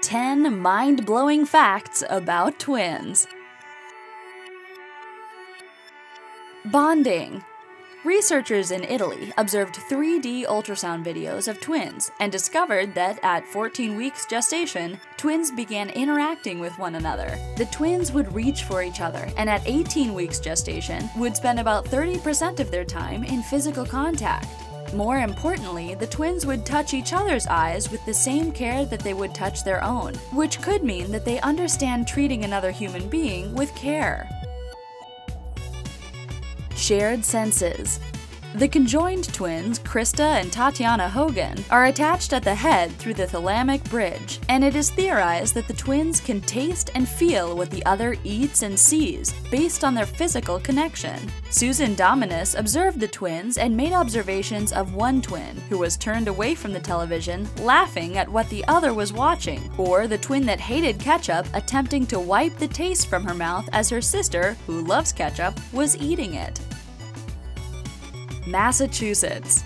Ten mind-blowing facts about twins. Bonding. Researchers in Italy observed 3D ultrasound videos of twins and discovered that at 14 weeks gestation, twins began interacting with one another. The twins would reach for each other, and at 18 weeks gestation, would spend about 30% of their time in physical contact. More importantly, the twins would touch each other's eyes with the same care that they would touch their own, which could mean that they understand treating another human being with care. Shared senses. The conjoined twins, Krista and Tatiana Hogan, are attached at the head through the thalamic bridge, and it is theorized that the twins can taste and feel what the other eats and sees, based on their physical connection. Susan Dominus observed the twins and made observations of one twin, who was turned away from the television, laughing at what the other was watching, or the twin that hated ketchup attempting to wipe the taste from her mouth as her sister, who loves ketchup, was eating it. Massachusetts.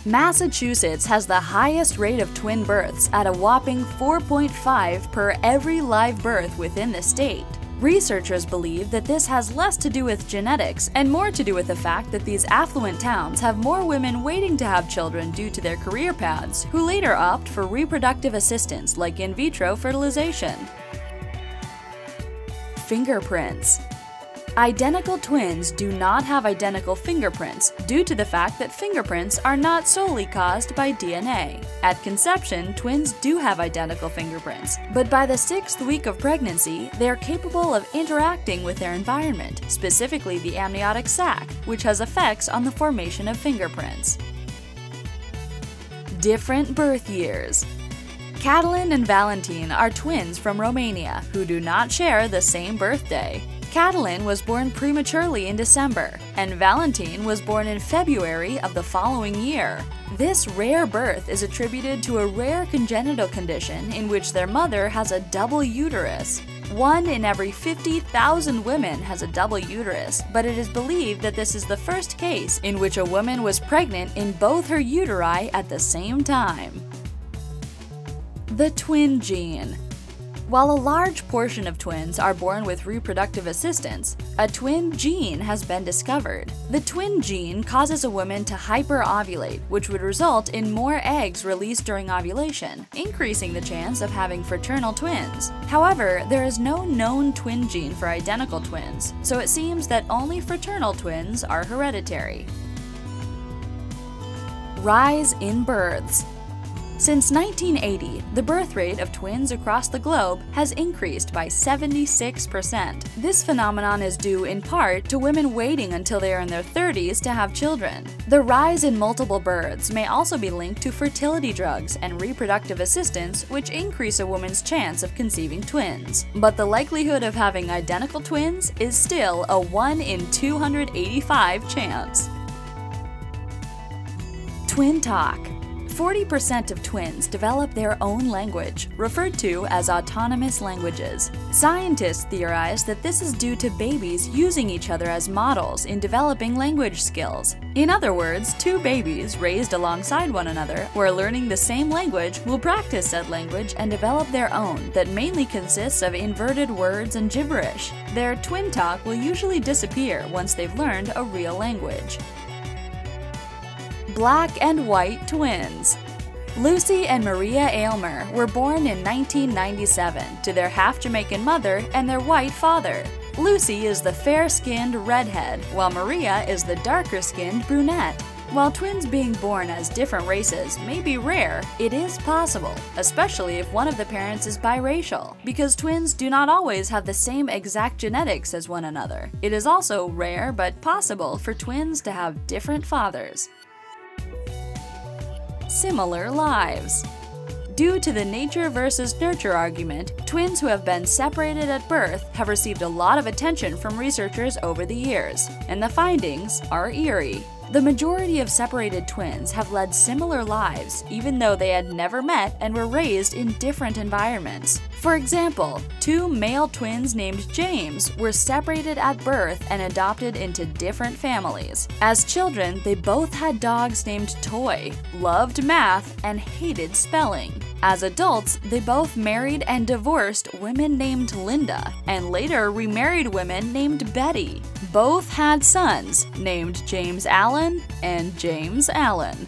Massachusetts has the highest rate of twin births at a whopping 4.5 per every live birth within the state. Researchers believe that this has less to do with genetics and more to do with the fact that these affluent towns have more women waiting to have children due to their career paths, who later opt for reproductive assistance like in vitro fertilization. Fingerprints. Identical twins do not have identical fingerprints due to the fact that fingerprints are not solely caused by DNA. At conception, twins do have identical fingerprints, but by the 6th week of pregnancy, they are capable of interacting with their environment, specifically the amniotic sac, which has effects on the formation of fingerprints. Different birth years. Catalin and Valentin are twins from Romania who do not share the same birthday. Catalin was born prematurely in December, and Valentin was born in February of the following year. This rare birth is attributed to a rare congenital condition in which their mother has a double uterus. 1 in every 50,000 women has a double uterus, but it is believed that this is the first case in which a woman was pregnant in both her uteri at the same time. The twin gene. While a large portion of twins are born with reproductive assistance, a twin gene has been discovered. The twin gene causes a woman to hyperovulate, which would result in more eggs released during ovulation, increasing the chance of having fraternal twins. However, there is no known twin gene for identical twins, so it seems that only fraternal twins are hereditary. Rise in births. Since 1980, the birth rate of twins across the globe has increased by 76%. This phenomenon is due in part to women waiting until they are in their 30s to have children. The rise in multiple births may also be linked to fertility drugs and reproductive assistance, which increase a woman's chance of conceiving twins. But the likelihood of having identical twins is still a 1 in 285 chance. Twin talk. 40% of twins develop their own language, referred to as autonomous languages. Scientists theorize that this is due to babies using each other as models in developing language skills. In other words, two babies raised alongside one another who are learning the same language will practice said language and develop their own that mainly consists of inverted words and gibberish. Their twin talk will usually disappear once they've learned a real language. Black and white twins. Lucy and Maria Aylmer were born in 1997 to their half-Jamaican mother and their white father. Lucy is the fair-skinned redhead, while Maria is the darker-skinned brunette. While twins being born as different races may be rare, it is possible, especially if one of the parents is biracial, because twins do not always have the same exact genetics as one another. It is also rare but possible for twins to have different fathers. Similar lives. Due to the nature versus nurture argument, twins who have been separated at birth have received a lot of attention from researchers over the years, and the findings are eerie. The majority of separated twins have led similar lives, even though they had never met and were raised in different environments. For example, two male twins named James were separated at birth and adopted into different families. As children, they both had dogs named Toy, loved math, and hated spelling. As adults, they both married and divorced women named Linda, and later remarried women named Betty. Both had sons named James Allen and James Allen.